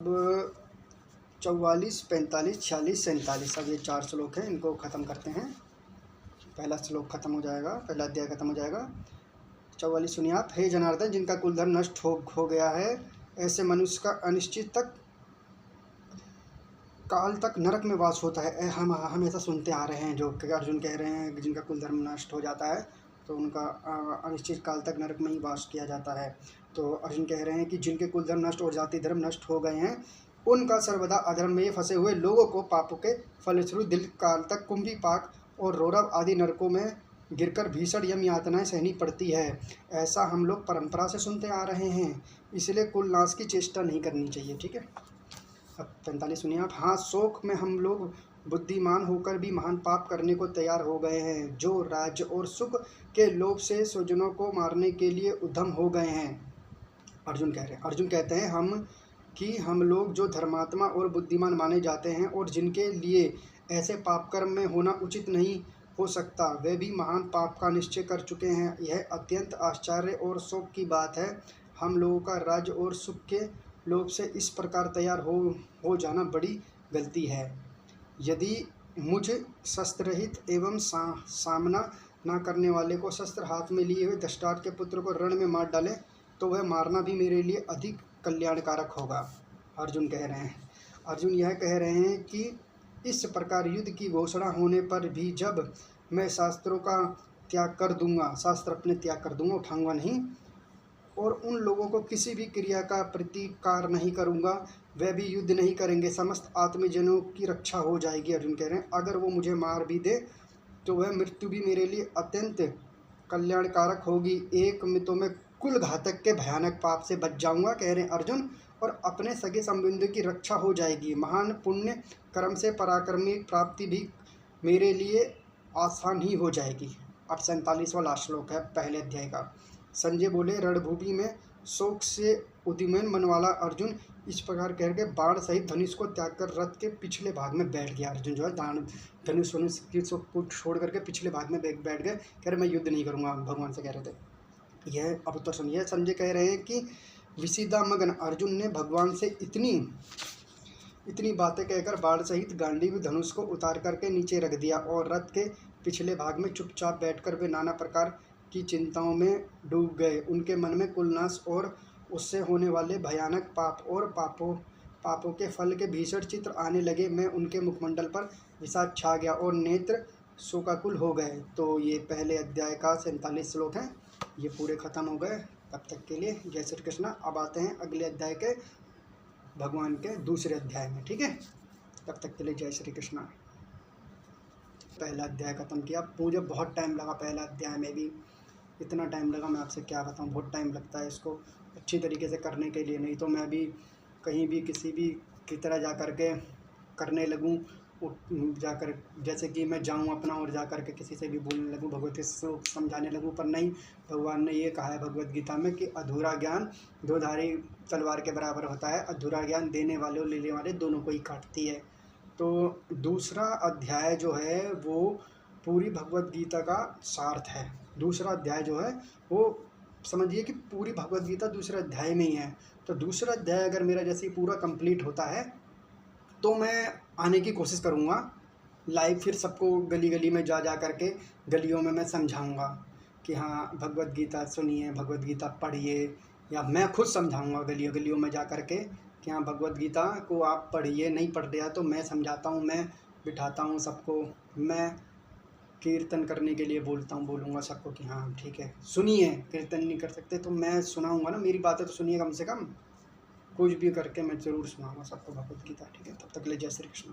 अब 44, 45, 46, 47 अब ये 4 श्लोक हैं, इनको ख़त्म करते हैं। पहला श्लोक खत्म हो जाएगा, पहला अध्याय खत्म हो जाएगा। 44 सुनिए आप। हे जनार्दन, जिनका कुल धर्म नष्ट हो गया है, ऐसे मनुष्य का अनिश्चित तक काल तक नरक में वास होता है। हम ऐसा सुनते आ रहे हैं, जो अर्जुन कह रहे हैं कि जिनका कुल धर्म नष्ट हो जाता है तो उनका अनिश्चित काल तक नरक में ही वास किया जाता है। तो अर्जुन कह रहे हैं कि जिनके कुल धर्म नष्ट और जाति धर्म नष्ट हो गए हैं, उनका सर्वदा अधर्म में फंसे हुए लोगों को पापों के फलस्वरूप दीर्घ काल तक कुंभी पाक और रौरव आदि नरकों में गिरकर भीषण यम यातनाएं सहनी पड़ती है। ऐसा हम लोग परंपरा से सुनते आ रहे हैं, इसलिए कुल नाश की चेष्टा नहीं करनी चाहिए। ठीक है। अब 45 सुनिए आप। हाँ, शोक में हम लोग बुद्धिमान होकर भी महान पाप करने को तैयार हो गए हैं, जो राज्य और सुख के लोभ से स्वजनों को मारने के लिए उद्यम हो गए हैं। अर्जुन कहते हैं हम लोग जो धर्मात्मा और बुद्धिमान माने जाते हैं और जिनके लिए ऐसे पाप कर्म में होना उचित नहीं हो सकता, वे भी महान पाप का निश्चय कर चुके हैं। यह अत्यंत आश्चर्य और शोक की बात है। हम लोगों का राज्य और सुख के लोभ से इस प्रकार तैयार हो जाना बड़ी गलती है। यदि मुझ शस्त्ररहित एवं सामना न करने वाले को शस्त्र हाथ में लिए हुए धृतराष्ट्र के पुत्र को रण में मार डाले तो वह मारना भी मेरे लिए अधिक कल्याणकारक होगा। अर्जुन यह कह रहे हैं कि इस प्रकार युद्ध की घोषणा होने पर भी जब मैं शास्त्र अपने त्याग कर दूंगा, उठाऊंगा नहीं, और उन लोगों को किसी भी क्रिया का प्रतिकार नहीं करूंगा, वह भी युद्ध नहीं करेंगे, समस्त आत्मजनों की रक्षा हो जाएगी। अर्जुन कह रहे हैं अगर वो मुझे मार भी दे तो वह मृत्यु भी मेरे लिए अत्यंत कल्याणकारक होगी। एक में तो मैं कुल घातक के भयानक पाप से बच जाऊंगा, कह रहे हैं अर्जुन, और अपने सगे संबंधियों की रक्षा हो जाएगी। महान पुण्य कर्म से पराक्रमी प्राप्ति भी मेरे लिए आसान ही हो जाएगी। अब 47वां लास्ट श्लोक है पहले अध्याय का। संजय बोले, रणभूमि में शोक से उद्विग्न मन वाला अर्जुन इस प्रकार कह के बाण सहित धनुष को त्याग कर रथ के पिछले भाग में बैठ गया। अर्जुन जो है धनुष को छोड़ करके पिछले भाग में बैठ गए, कह रहे मैं युद्ध नहीं करूंगा, भगवान से कह रहे थे। यह अब तो सुनिए, संजय कह रहे हैं कि विषादमग्न अर्जुन ने भगवान से इतनी बातें कहकर बाण सहित गांडीव धनुष को उतार करके नीचे रख दिया और रथ के पिछले भाग में चुपचाप बैठकर वे नाना प्रकार की चिंताओं में डूब गए। उनके मन में कुलनाश और उससे होने वाले भयानक पाप और पापों के फल के भीषण चित्र आने लगे। मैं उनके मुखमंडल पर विषाद छा गया और नेत्र शोकाकुल हो गए। तो ये पहले अध्याय का 47 श्लोक हैं, ये पूरे खत्म हो गए। तब तक के लिए जय श्री कृष्णा। अब आते हैं अगले अध्याय के भगवान के दूसरे अध्याय में। ठीक है, तब तक के लिए जय श्री कृष्णा। पहला अध्याय खत्म किया, मुझे बहुत टाइम लगा, पहला अध्याय में भी इतना टाइम लगा, मैं आपसे क्या बताऊं, बहुत टाइम लगता है इसको अच्छी तरीके से करने के लिए। नहीं तो मैं भी कहीं भी किसी भी की तरह जा कर के करने लगूं, जाकर जैसे कि मैं जाऊं अपना और जा कर के किसी से भी बोलने लगूं, भगवत श्लोक समझाने लगूं, पर नहीं, भगवान ने ये कहा है भगवत गीता में कि अधूरा ज्ञान दोधारी तलवार के बराबर होता है। अधूरा ज्ञान देने वाले और लेने वाले दोनों को ही काटती है। तो दूसरा अध्याय जो है वो पूरी भगवत गीता का सार्थ है। दूसरा अध्याय जो है वो समझिए कि पूरी भगवत गीता दूसरे अध्याय में ही है। तो दूसरा अध्याय अगर मेरा जैसे पूरा कंप्लीट होता है तो मैं आने की कोशिश करूँगा लाइव, फिर सबको गली गली में जा करके गलियों में मैं समझाऊँगा कि हाँ भगवत गीता सुनिए, भगवत गीता पढ़िए, या मैं खुद समझाऊँगा गलियों गलियों में जा करके कि हाँ भगवत गीता को आप पढ़िए, नहीं पढ़ रहा तो मैं समझाता हूँ, मैं बिठाता हूँ सबको, मैं कीर्तन करने के लिए बोलूँगा सबको कि हाँ ठीक है सुनिए। कीर्तन नहीं कर सकते तो मैं सुनाऊँगा ना, मेरी बातें तो सुनिए कम से कम, कुछ भी करके मैं ज़रूर सुनाऊँगा सबको भगवत गीता। ठीक है, तब तक ले जय श्री कृष्ण।